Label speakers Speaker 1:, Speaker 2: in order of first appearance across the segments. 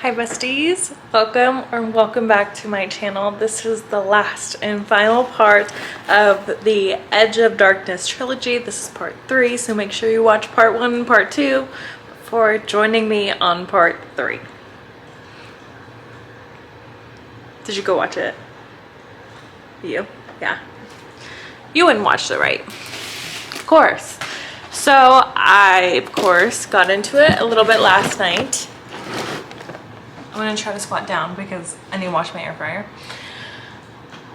Speaker 1: Hi besties, welcome back to my channel. This is the last and final part of the Edge of Darkness trilogy. This is part 3, so make sure you watch part 1 and part 2 before joining me on part 3. Did you go watch it? You? Yeah. You wouldn't watch it, right? Of course. So I, of course, got into it a little bit last night. I'm gonna try to squat down because I need to wash my air fryer.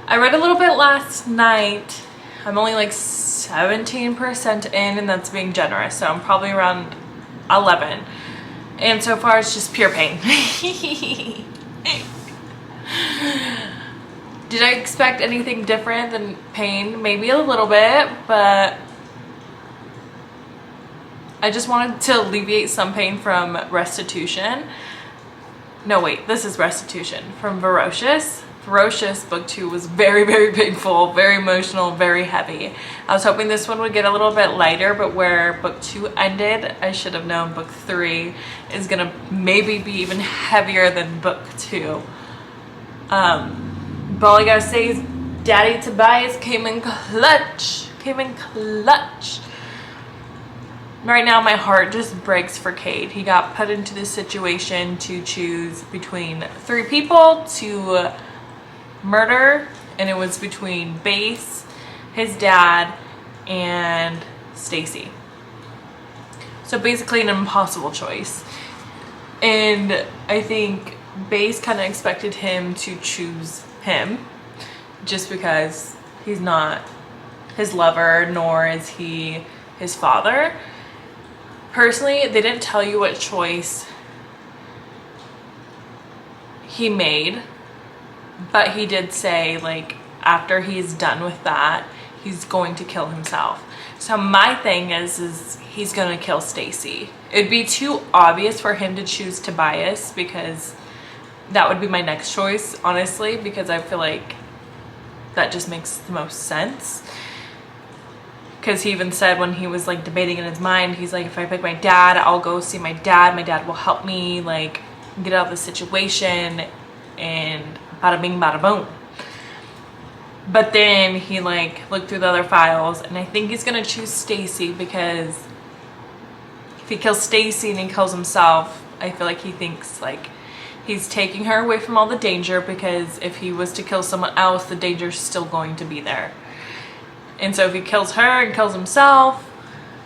Speaker 1: I read a little bit last night. I'm only like 17% in, and that's being generous, so I'm probably around 11. And so far it's just pure pain. Did I expect anything different than pain? Maybe a little bit, but I just wanted to alleviate some pain from Restitution. No, wait, this is Restitution from Ferocious. Ferocious book 2 was very, very painful, very emotional, very heavy. I was hoping this one would get a little bit lighter, but where book 2 ended, I should have known book 3 is gonna maybe be even heavier than book 2. But all I gotta say is Daddy Tobias came in clutch. Right now, my heart just breaks for Cade. He got put into this situation to choose between 3 people to murder, and it was between Base, his dad, and Stacy. So basically an impossible choice. And I think Base kind of expected him to choose him just because he's not his lover, nor is he his father. Personally, they didn't tell you what choice he made, but he did say, like, after he's done with that, he's going to kill himself. So my thing is he's gonna kill Stacy. It'd be too obvious for him to choose Tobias, because that would be my next choice, honestly, because I feel like that just makes the most sense. Because he even said when he was like debating in his mind, he's like, if I pick my dad, I'll go see my dad will help me like get out of the situation, and bada bing bada boom. But then he like looked through the other files, and I think he's gonna choose Stacy, because if he kills Stacy and he kills himself, I feel like he thinks like he's taking her away from all the danger, because if he was to kill someone else, the danger's still going to be there. And so if he kills her and kills himself,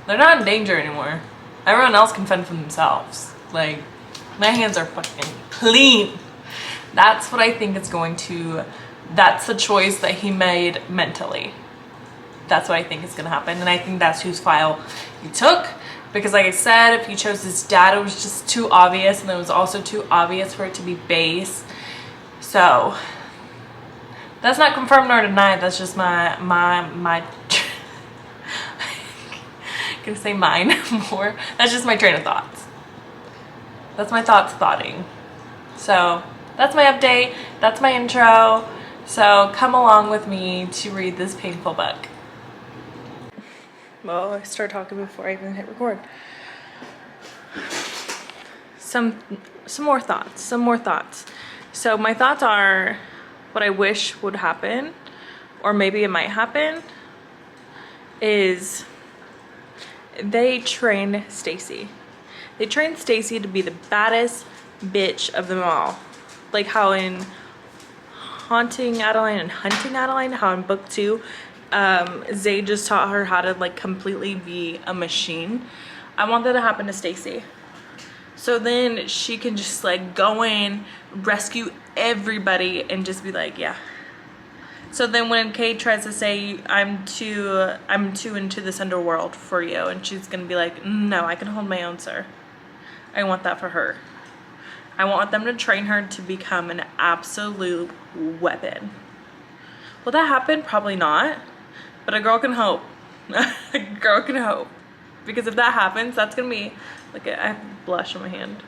Speaker 1: they're not in danger anymore. Everyone else can fend for themselves. Like, my hands are fucking clean. That's what I think it's going to, that's the choice that he made mentally. That's what I think is going to happen. And I think that's whose file he took. Because like I said, if he chose his dad, it was just too obvious. And it was also too obvious for it to be Base. So that's not confirmed nor denied. That's just my I'm gonna say mine more. That's just my train of thoughts. That's my thoughting. So that's my update. That's my intro. So come along with me to read this painful book. Well, I started talking before I even hit record. Some more thoughts. So my thoughts are, what I wish would happen, or maybe it might happen, is they train Stacy. They train Stacy to be the baddest bitch of them all. Like how in Haunting Adeline and Hunting Adeline, how in book 2, Zay just taught her how to like completely be a machine. I want that to happen to Stacy. So then she can just like go in, rescue everybody, and just be like, yeah. So then when Cade tries to say, I'm too into this underworld for you, and she's gonna be like, no, I can hold my own, sir. I want that for her. I want them to train her to become an absolute weapon. Will that happen? Probably not. But a girl can hope. A girl can hope. Because if that happens, that's gonna be, like, I have blush on my hand.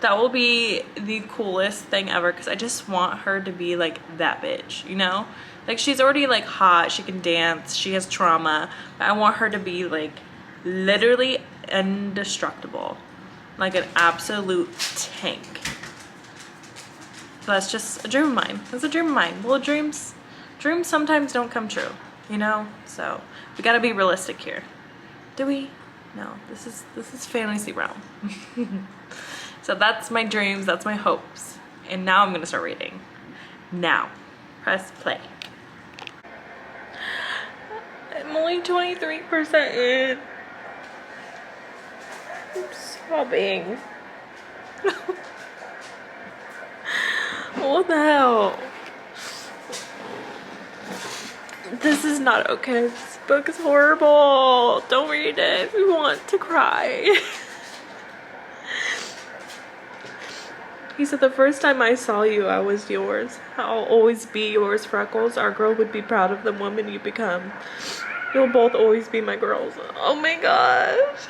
Speaker 1: That will be the coolest thing ever, because I just want her to be like that bitch, you know? Like, she's already like hot, she can dance, she has trauma, but I want her to be like literally indestructible. like an absolute tank. But that's just a dream of mine. That's a dream of mine. Well, dreams sometimes don't come true, you know? So we gotta be realistic here. Do we? No, this is fantasy realm. So that's my dreams, that's my hopes. And now I'm gonna start reading. Now, press play. I'm only 23% in. I'm sobbing. What the hell? This is not okay. This book is horrible. Don't read it if you want to cry. He said, the first time I saw you, I was yours. I'll always be yours, Freckles. Our girl would be proud of the woman you become. You'll both always be my girls. Oh my gosh.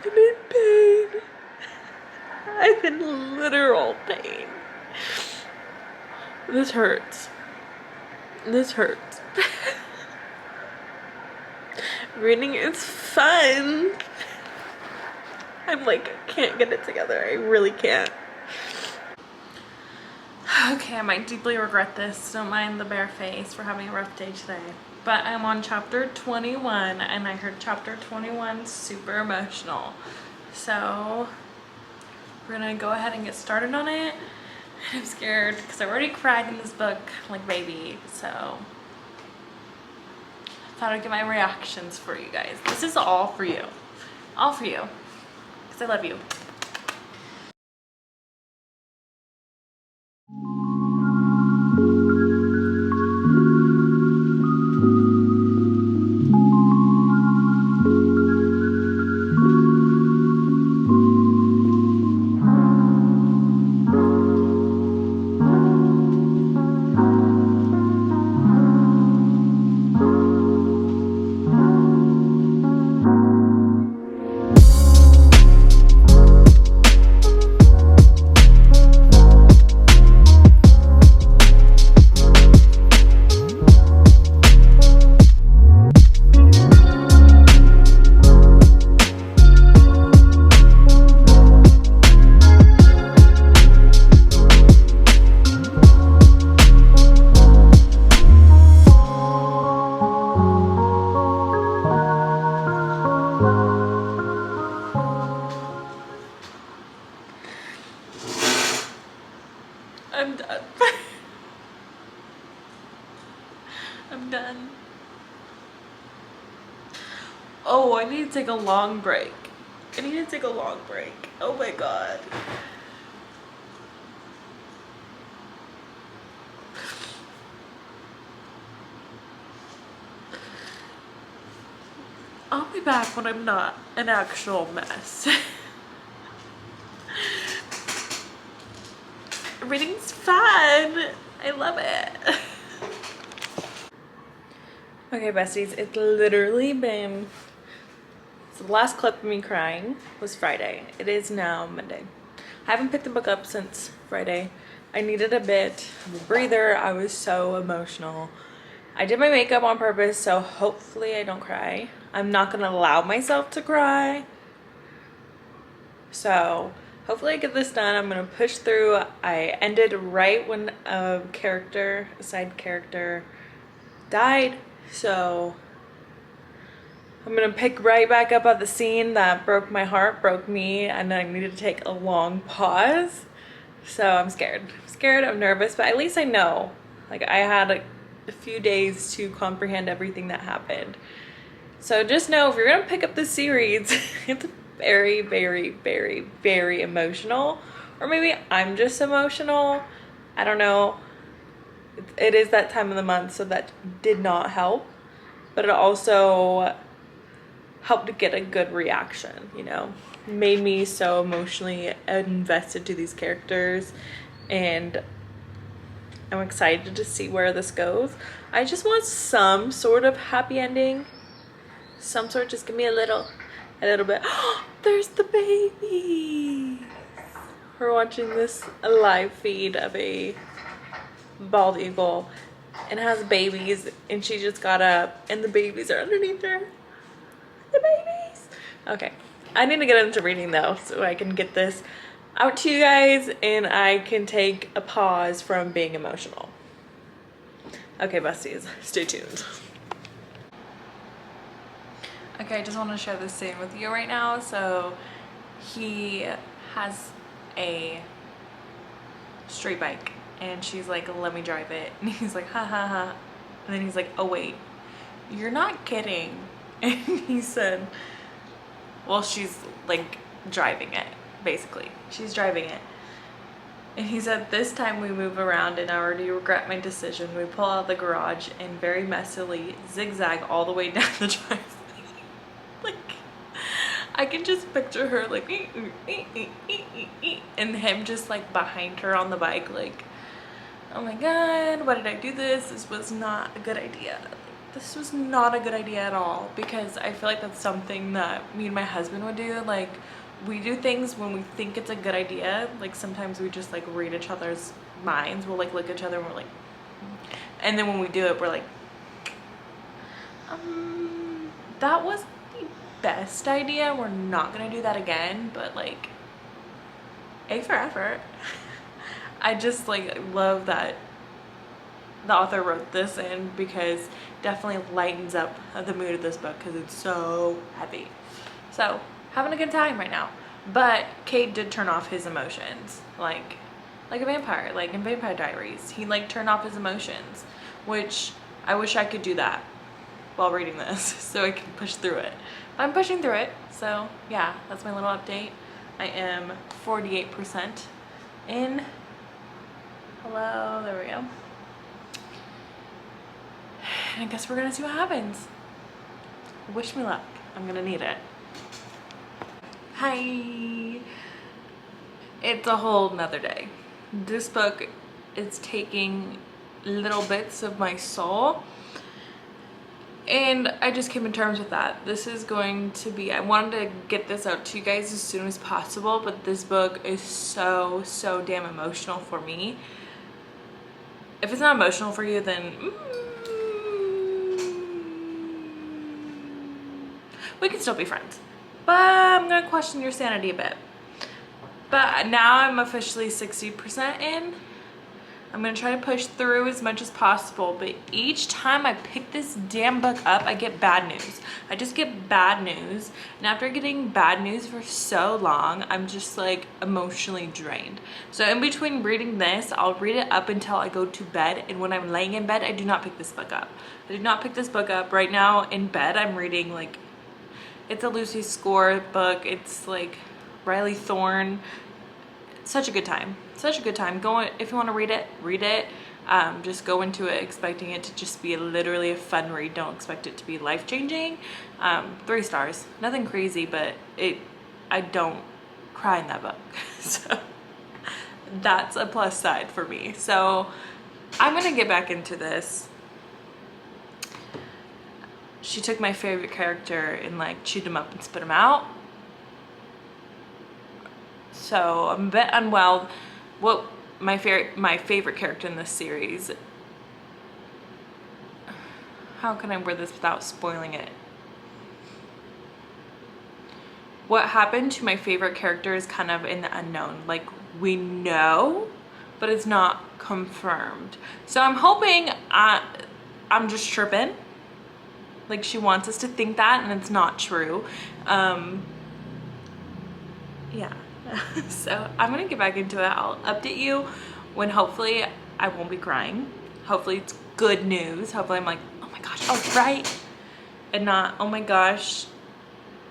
Speaker 1: I'm in pain. I'm in literal pain. This hurts. This hurts. Reading is fun. I'm like, I can't get it together. I really can't. Okay, I might deeply regret this. Don't mind the bare face for having a rough day today. But I'm on chapter 21 and I heard chapter 21 super emotional. So we're gonna go ahead and get started on it. I'm scared because I already cried in this book like baby. So I thought I'd get my reactions for you guys. This is all for you. All for you. Because I love you. I'm done. I'm done. Oh, I need to take a long break. I need to take a long break. Oh my god. I'll be back when I'm not an actual mess. Reading's fun. I love it. Okay, besties, it's literally been... So the last clip of me crying was Friday. It is now Monday. I haven't picked the book up since Friday. I needed a bit of a breather. I was so emotional. I did my makeup on purpose, so hopefully I don't cry. I'm not gonna allow myself to cry. So hopefully I get this done. I'm gonna push through. I ended right when a side character died. So I'm gonna pick right back up at the scene that broke my heart, broke me, and I needed to take a long pause. So I'm scared. I'm nervous, but at least I know. Like, I had a few days to comprehend everything that happened. So just know, if you're gonna pick up this series, it's very, very, very, very emotional. Or maybe I'm just emotional. I don't know. It is that time of the month, so that did not help. But it also helped to get a good reaction, you know? Made me so emotionally invested to these characters, and I'm excited to see where this goes. I just want some sort of happy ending. Some sort, just give me a little bit. There's the baby. We're watching this live feed of a bald eagle, and it has babies, and she just got up and the babies are underneath her. The babies. Okay, I need to get into reading though, so I can get this out to you guys and I can take a pause from being emotional. Okay, besties, stay tuned. Okay, I just want to share this scene with you right now. So he has a street bike and she's like, let me drive it. And he's like, ha ha ha. And then he's like, oh wait, you're not kidding. And he said, well, she's like driving it, basically. She's driving it. And he said, this time we move around and I already regret my decision. We pull out of the garage and very messily zigzag all the way down the driveway. Like, I can just picture her like, and him just like behind her on the bike, like, oh my God, why did I do this? This was not a good idea. This was not a good idea at all, because I feel like that's something that me and my husband would do. Like, we do things when we think it's a good idea. Like, sometimes we just like read each other's minds. We'll like look at each other and we're like, and then when we do it, we're like, that was the best idea. We're not gonna do that again, but like, A for effort. I just like love that the author wrote this in, because definitely lightens up the mood of this book because it's so heavy. So having a good time right now. But Kate did turn off his emotions like a vampire, like in Vampire Diaries. He like turned off his emotions, which I wish I could do that while reading this so I can push through it. But I'm pushing through it. So yeah, that's my little update. I am 48% in. Hello, there we go. And I guess we're gonna see what happens. Wish me luck. I'm gonna need it. Hi. It's a whole nother day. This book is taking little bits of my soul, and I just came to terms with that. This is going to be, I wanted to get this out to you guys as soon as possible, but this book is so damn emotional for me. If it's not emotional for you, then we can still be friends, but I'm gonna question your sanity a bit. But now I'm officially 60% in. I'm gonna try to push through as much as possible, but each time I pick this damn book up, I get bad news. I just get bad news, and after getting bad news for so long, I'm just like emotionally drained. So in between reading this, I'll read it up until I go to bed, and when I'm laying in bed, I do not pick this book up. I do not pick this book up. Right now in bed, I'm reading like, it's a Lucy Score book. It's like Riley Thorne. Such a good time. Such a good time. Go, if you want to read it, read it. Just go into it expecting it to just be literally a fun read. Don't expect it to be life-changing. 3 stars. Nothing crazy, but I don't cry in that book. So that's a plus side for me. So I'm gonna get back into this. She took my favorite character and like chewed him up and spit him out. So I'm a bit unwell. What my favorite character in this series. How can I word this without spoiling it? What happened to my favorite character is kind of in the unknown. Like, we know, but it's not confirmed. So I'm hoping I'm just tripping. Like, she wants us to think that, and it's not true. Yeah. So I'm gonna get back into it. I'll update you when hopefully I won't be crying. Hopefully it's good news. Hopefully I'm like, oh my gosh, I was right. And not, oh my gosh,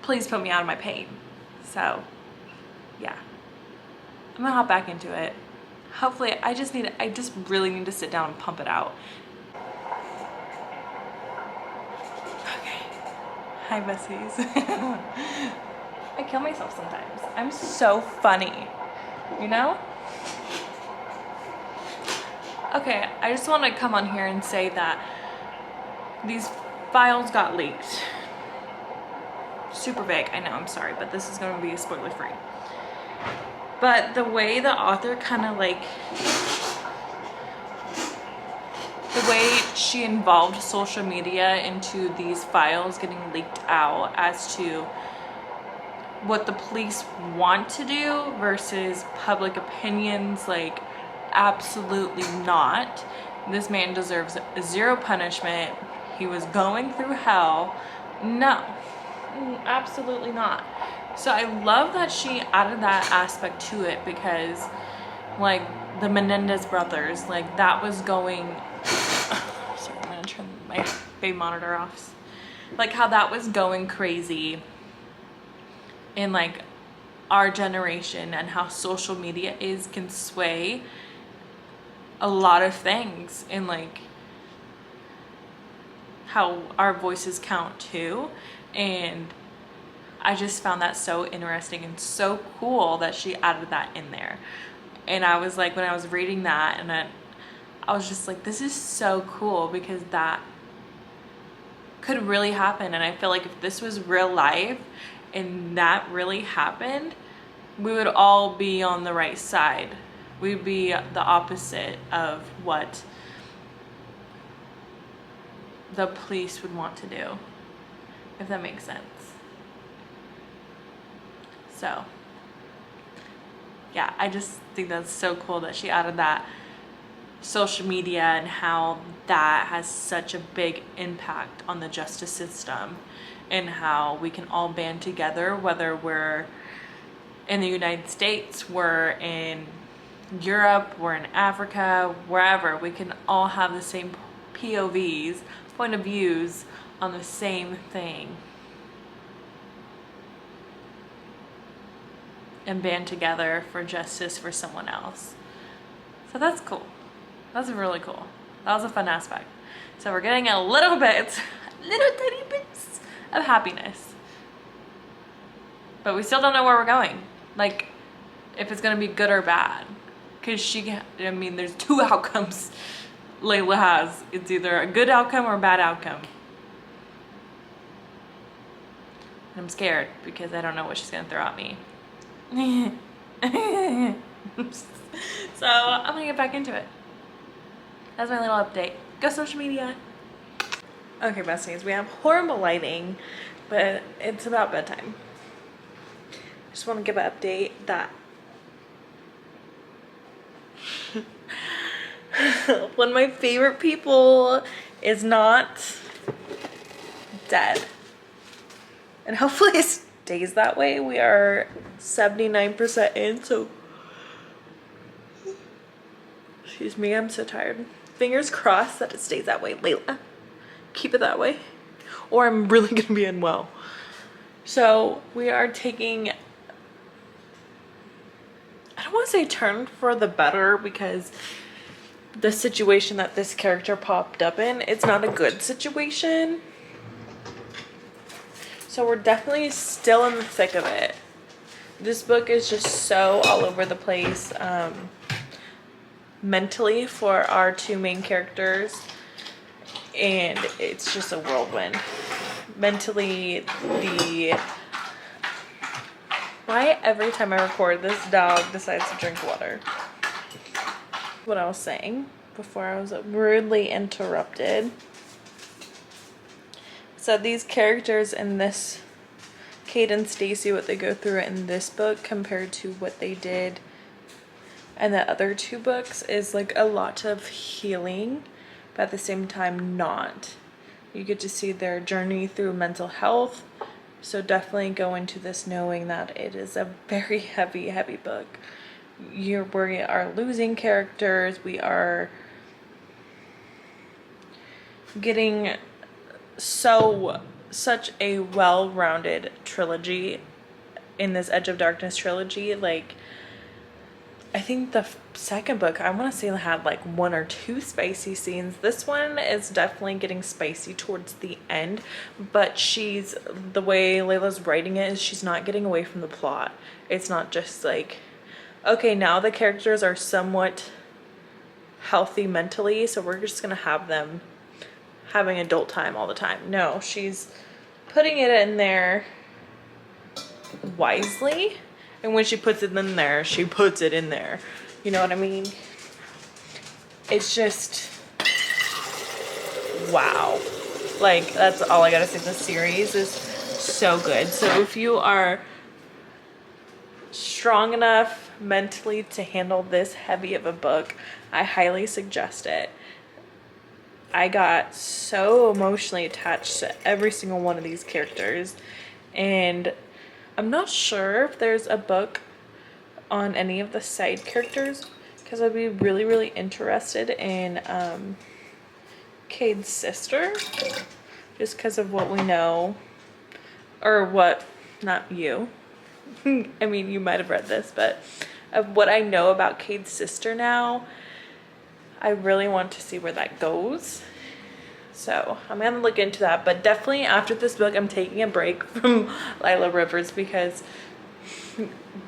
Speaker 1: please put me out of my pain. So yeah, I'm gonna hop back into it. Hopefully I just really need to sit down and pump it out. Okay. Hi, Bessies. I kill myself sometimes. I'm so funny, you know? Okay, I just want to come on here and say that these files got leaked. Super vague, I know, I'm sorry, but this is going to be spoiler free. But the way the author kind of like, the way she involved social media into these files getting leaked out as to what the police want to do versus public opinions, like, absolutely not. This man deserves zero punishment. He was going through hell. No, absolutely not. So I love that she added that aspect to it, because like the Menendez brothers, like that was going sorry, I'm gonna turn my baby monitor off. Like how that was going crazy in like our generation, and how social media can sway a lot of things, and like how our voices count too. And I just found that so interesting and so cool that she added that in there. And I was like, when I was reading that, and I was just like, this is so cool, because that could really happen. And I feel like if this was real life and that really happened, we would all be on the right side. We'd be the opposite of what the police would want to do, if that makes sense. So yeah, I just think that's so cool that she added that social media and how that has such a big impact on the justice system, and how we can all band together, whether we're in the United States, we're in Europe, we're in Africa, wherever. We can all have the same POVs, point of views on the same thing, and band together for justice for someone else. So that's cool. That's really cool. That was a fun aspect. So we're getting a little tiny bits of happiness, but we still don't know where we're going, like if it's gonna be good or bad, because I mean there's two outcomes Layla has. It's either a good outcome or a bad outcome. I'm scared because I don't know what she's gonna throw at me. So I'm gonna get back into it. That's my little update. Go social media. Okay, besties, we have horrible lighting, but it's about bedtime. Just want to give an update that one of my favorite people is not dead, and hopefully it stays that way. We are 79% in, so excuse me, I'm so tired. Fingers crossed that it stays that way. Layla, keep it that way, or I'm really gonna be unwell. So we are taking, I don't want to say turn for the better, because the situation that this character popped up in, it's not a good situation. So we're definitely still in the thick of it. This book is just so all over the place mentally for our two main characters, and it's just a whirlwind. Mentally, why every time I record this dog decides to drink water? What I was saying before I was rudely interrupted. So these characters in this, Kate and Stacy, what they go through in this book compared to what they did in the other two books is like a lot of healing, but at the same time not. You get to see their journey through mental health. So definitely go into this knowing that it is a very heavy book. We are losing characters. We are getting such a well-rounded trilogy in this Edge of Darkness trilogy. Like, I think the second book, I want to say, had like one or two spicy scenes. This one is definitely getting spicy towards the end, but the way Layla's writing it is she's not getting away from the plot. It's not just like, okay, now the characters are somewhat healthy mentally, so we're just gonna have them having adult time all the time. No, she's putting it in there wisely, and when she puts it in there, she puts it in there. You know what I mean? It's just wow. Like, that's all I gotta say. The series is so good. So if you are strong enough mentally to handle this heavy of a book, I highly suggest it. I got so emotionally attached to every single one of these characters, and I'm not sure if there's a book on any of the side characters, because I'd be really, really interested in Cade's sister, just because of what we know, or what, not you, I mean, you might have read this, but of what I know about Cade's sister now, I really want to see where that goes. So I'm gonna look into that, but definitely after this book, I'm taking a break from Lila Rivers, because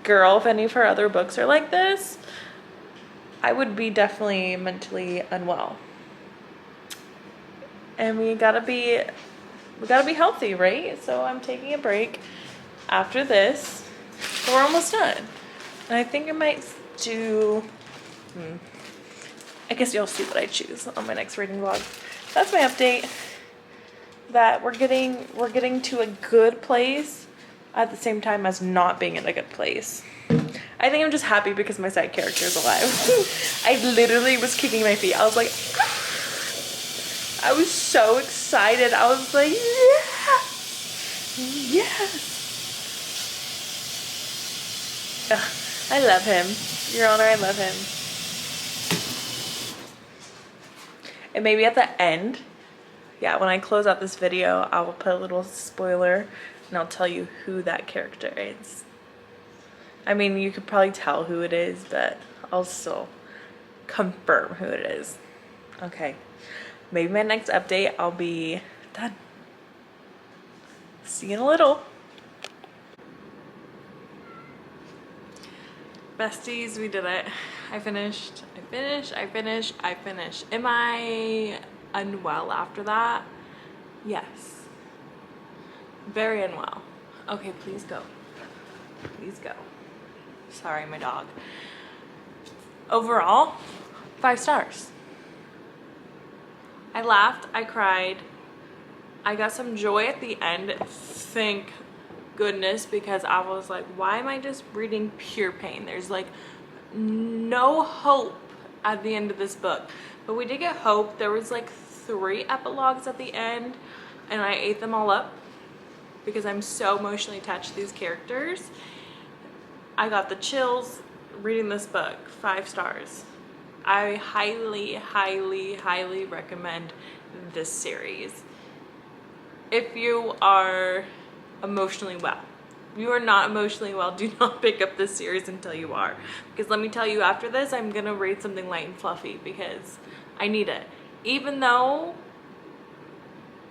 Speaker 1: girl, if any of her other books are like this, I would be definitely mentally unwell. And we gotta be healthy, right? So I'm taking a break after this. So we're almost done. And I think I might do, I guess you'll see what I choose on my next reading vlog. That's my update. That we're getting to a good place at the same time as not being in a good place. I think I'm just happy because my side character is alive. I literally was kicking my feet. I was like, ah! I was so excited. I was like, yes, yes. Ugh, I love him. Your Honor, I love him. And maybe at the end, yeah, when I close out this video, I will put a little spoiler and I'll tell you who that character is. I mean, you could probably tell who it is, but I'll still confirm who it is. Okay. Maybe my next update, I'll be done. See you in a little. Besties, we did it. I finished. Am I unwell after that? Yes. Very unwell. Okay, please go. Please go. Sorry, my dog. Overall, 5 stars. I laughed, I cried, I got some joy at the end, thank goodness, because I was like, why am I just reading pure pain? There's like no hope at the end of this book. But we did get hope. There was like 3 epilogues at the end, and I ate them all up because I'm so emotionally attached to these characters. I got the chills reading this book. 5 stars. I highly, highly, highly recommend this series. If you are emotionally well. If you are not emotionally well, do not pick up this series until you are. Because let me tell you, after this, I'm going to read something light and fluffy because I need it. Even though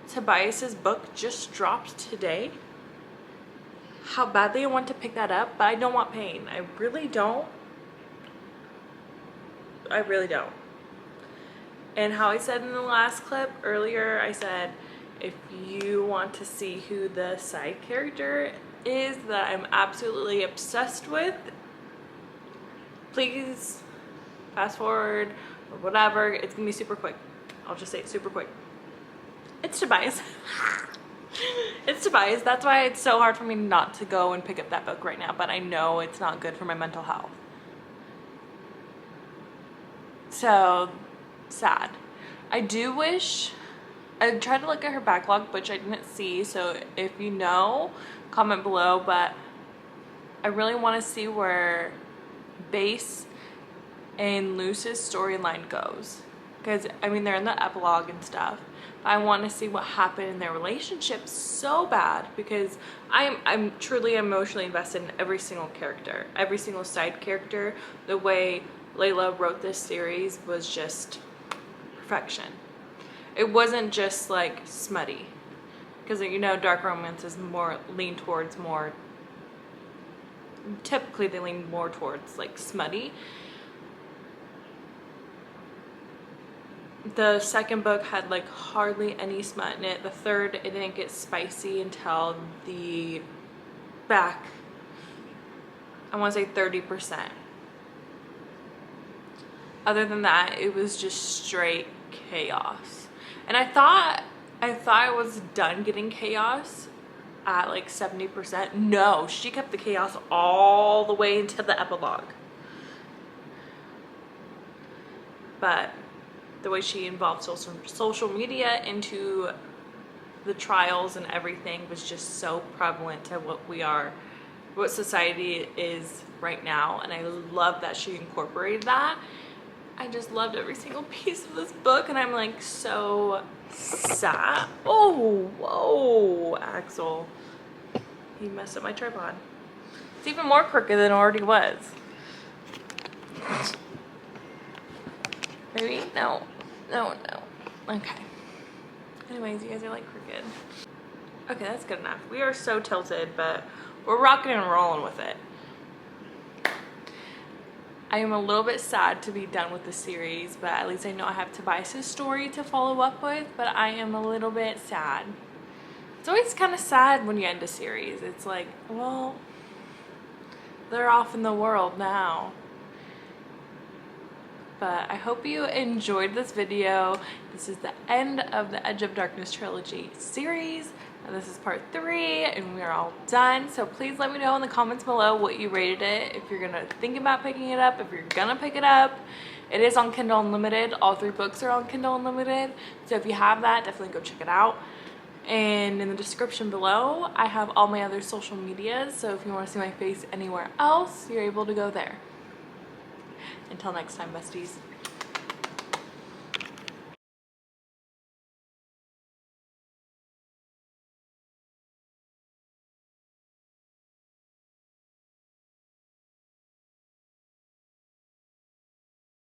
Speaker 1: Tobias's book just dropped today, how badly I want to pick that up, but I don't want pain. I really don't. I really don't. And how I said in the last clip earlier, I said, if you want to see who the side character is that I'm absolutely obsessed with, please fast forward or whatever. It's gonna be super quick. I'll just say it super quick. It's Tobias. It's Tobias. That's why it's so hard for me not to go and pick up that book right now, but I know it's not good for my mental health. So sad. I do wish, I tried to look at her backlog, which I didn't see, so if you know, comment below, but I really want to see where Base and Luce's storyline goes. Because, I mean, they're in the epilogue and stuff. But I want to see what happened in their relationship so bad, because I'm truly emotionally invested in every single character, every single side character. The way Layla wrote this series was just perfection. It wasn't just like smutty, because you know dark romance is more lean towards more, typically they lean more towards like smutty. The second book had like hardly any smut in it. The third, it didn't get spicy until the back, I want to say 30%. Other than that, it was just straight chaos. And I thought I was done getting chaos at like 70%. No, she kept the chaos all the way into the epilogue. But the way she involved social media into the trials and everything was just so prevalent to what society is right now. And I love that she incorporated that. I just loved every single piece of this book, and I'm like so sad. Oh, whoa, Axel. He messed up my tripod. It's even more crooked than it already was. Maybe? No. Okay. Anyways, you guys are like crooked. Okay, that's good enough. We are so tilted, but we're rocking and rolling with it. I am a little bit sad to be done with the series, but at least I know I have Tobias' story to follow up with, but I am a little bit sad. It's always kind of sad when you end a series. It's like, well, they're off in the world now. But I hope you enjoyed this video. This is the end of the Edge of Darkness trilogy series. This is part 3 and we are all done. So please let me know in the comments below what you rated it. If you're gonna think about picking it up, if you're gonna pick it up. It is on Kindle Unlimited. All 3 books are on Kindle Unlimited. So if you have that, definitely go check it out. And in the description below, I have all my other social medias. So if you want to see my face anywhere else, you're able to go there. Until next time, besties.